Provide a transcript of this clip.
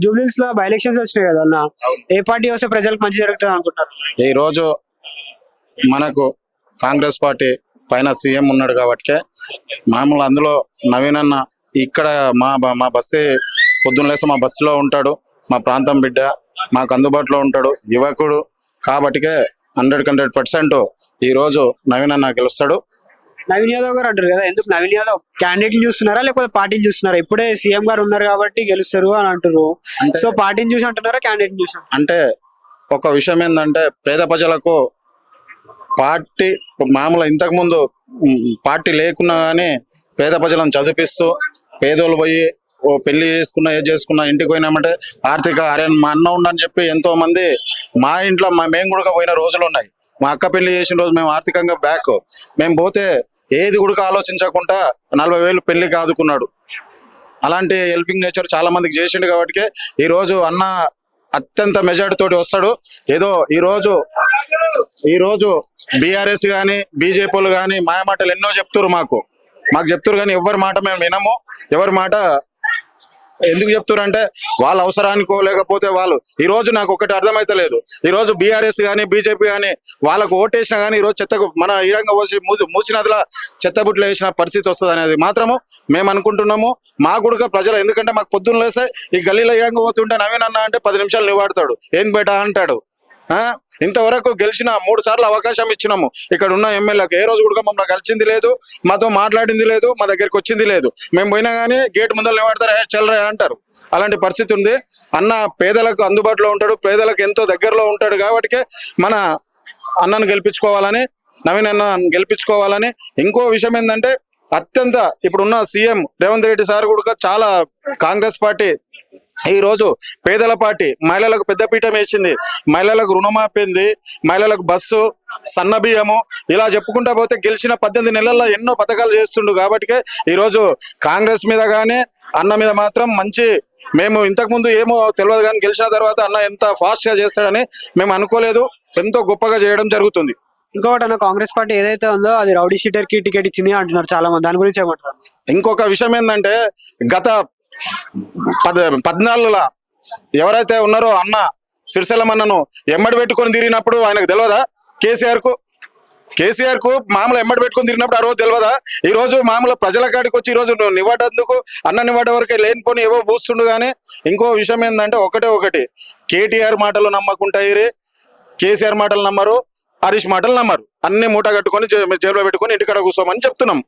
జూబ్లీస్ లో by elections వచ్చినాయి కదా అన్న, ఏ పార్టీ వస్తే ప్రజలకు మంచి జరుగుతుంది అనుకుంటారు? ఈ రోజు మనకు కాంగ్రెస్ పార్టీ పైన సీఎం ఉన్నాడు కాబట్టి మామూలు అందులో నవీన్ అన్న ఇక్కడ మా బస్సు పొద్దున్న లేసి మా బస్సులో ఉంటాడు, మా ప్రాంతం బిడ్డ, మాకు అందుబాటులో ఉంటాడు, యువకుడు కాబట్టికే 100% ఈ రోజు నవీన్ అన్న గెలుస్తాడు. నవీన్ యాదవ్ గారు అంటారు కదా, ఎందుకు నవీన్ యాదవ్ క్యాండిడేట్ చూస్తున్నారా లేకపోతే పార్టీని చూస్తున్నారా? ఇప్పుడే సీఎం గారు ఉన్నారు కాబట్టి గెలుస్తారు అని అంటారు. సో పార్టీని చూసి అంటున్నారా క్యాండిడేట్ చూసి? అంటే ఒక విషయం ఏంటంటే పేద ప్రజలకు పార్టీ మామూలు ఇంతకుముందు పార్టీ లేకున్నా కానీ పేద ప్రజలను చదివిస్తూ పేదోళ్ళు పోయి ఓ పెళ్లి చేసుకున్నా ఏది చేసుకున్నా ఇంటికి పోయినామంటే ఆర్థిక అరే మా అన్న ఉండని చెప్పి ఎంతో మంది మా ఇంట్లో మేము కూడా పోయిన రోజులు ఉన్నాయి. మా అక్క పెళ్లి చేసిన రోజు మేము ఆర్థికంగా బ్యాక్ మేము పోతే ఏది కూడా ఆలోచించకుండా 40,000 పెళ్లికి ఆదుకున్నాడు. అలాంటి హెల్పింగ్ నేచర్ చాలా మందికి చేసిండు కాబట్టి ఈ రోజు అన్న అత్యంత మెజార్టీ తోటి వస్తాడు. ఏదో ఈ రోజు బీఆర్ఎస్ గాని బీజేపీలు గాని మాయమాటలు ఎన్నో చెప్తారు మాకు చెప్తారు కానీ ఎవరి మాట మేము వినము. ఎవరి మాట ఎందుకు చెప్తారు అంటే వాళ్ళ అవసరానికో లేకపోతే వాళ్ళు ఈ రోజు నాకు ఒకటి అర్థమైతలేదు. ఈ రోజు బీఆర్ఎస్ గానీ బీజేపీ గానీ వాళ్ళకు ఓటేసినా గానీ ఈ రోజు చెత్తకు మన ఈడంగా పోసి మూసినదిలా చెత్తబుట్లు వేసిన పరిస్థితి వస్తుంది అనేది మాత్రము మేము అనుకుంటున్నాము. మా కూడా ప్రజలు ఎందుకంటే మాకు పొద్దున్న లేస్తే ఈ గల్లీలో ఈడంగా పోతుంటే నవీన్ అన్న అంటే 10 నిమిషాలు నివాడతాడు, ఏం బేటా అంటాడు. ఇంతవరకు గెలిచిన 3 సార్లు అవకాశం ఇచ్చినాము. ఇక్కడ ఉన్న ఎమ్మెల్యేలకు ఏ రోజు కూడా మమ్మల్ని కలిసింది లేదు, మాతో మాట్లాడింది లేదు, మా దగ్గరికి వచ్చింది లేదు. మేము పోయినా కానీ గేట్ ముందర నిలబడతారు, చల్లరా అంటారు. అలాంటి పరిస్థితి ఉంది. అన్న పేదలకు అందుబాటులో ఉంటాడు, పేదలకు ఎంతో దగ్గరలో ఉంటాడు కాబట్టి మన అన్నను గెలిపించుకోవాలని, నవీన్ అన్న గెలిపించుకోవాలని. ఇంకో విషయం ఏంటంటే అత్యంత ఇప్పుడున్న సీఎం రేవంత్ రెడ్డి సార్ కూడా చాలా కాంగ్రెస్ పార్టీ ఈ రోజు పేదల పార్టీ, మహిళలకు పెద్దపీఠం వేసింది, మహిళలకు రుణమాపింది, మహిళలకు బస్సు సన్న బియ్యము ఇలా చెప్పుకుంటా పోతే గెలిచిన 18 నెలల్లో ఎన్నో పథకాలు చేస్తుండు కాబట్టి ఈ రోజు కాంగ్రెస్ మీద కానీ అన్న మీద మాత్రం మంచి మేము ఇంతకు ముందు ఏమో తెలియదు కానీ గెలిచిన తర్వాత అన్న ఎంత ఫాస్ట్ గా చేస్తాడని మేము అనుకోలేదు. ఎంతో గొప్పగా చేయడం జరుగుతుంది. ఇంకొకటి అన్న, కాంగ్రెస్ పార్టీ ఏదైతే ఉందో అది రౌడీ షీటర్ కి టికెట్ ఇచ్చింది అంటున్నారు చాలా మంది, దాని గురించి ఏమంటారు? ఇంకొక విషయం ఏంటంటే గత 14 ఎవరైతే ఉన్నారో అన్న సిరిసిల్ల అన్నను ఎమ్మడి పెట్టుకొని తిరిగినప్పుడు ఆయనకు తెలియదా? కేసీఆర్ కు మామూలు ఎమ్మడి పెట్టుకొని తిరిగినప్పుడు ఆ రోజు తెలియదా? ఈ రోజు మామూలు ప్రజల కాడికి వచ్చి ఈ రోజు నివాడేందుకు అన్న నివాడే వరకే లేనిపోని ఏవో పూస్తుండు. కానీ ఇంకో విషయం ఏంటంటే ఒకటి కేటీఆర్ మాటలు నమ్మకుంటాయి, కేసీఆర్ మాటలు నమ్మరు, హరీష్ మాటలు నమ్మరు. అన్ని మూట కట్టుకొని జేబులో పెట్టుకొని ఇంటికాడ కూర్చోమని చెప్తున్నాం.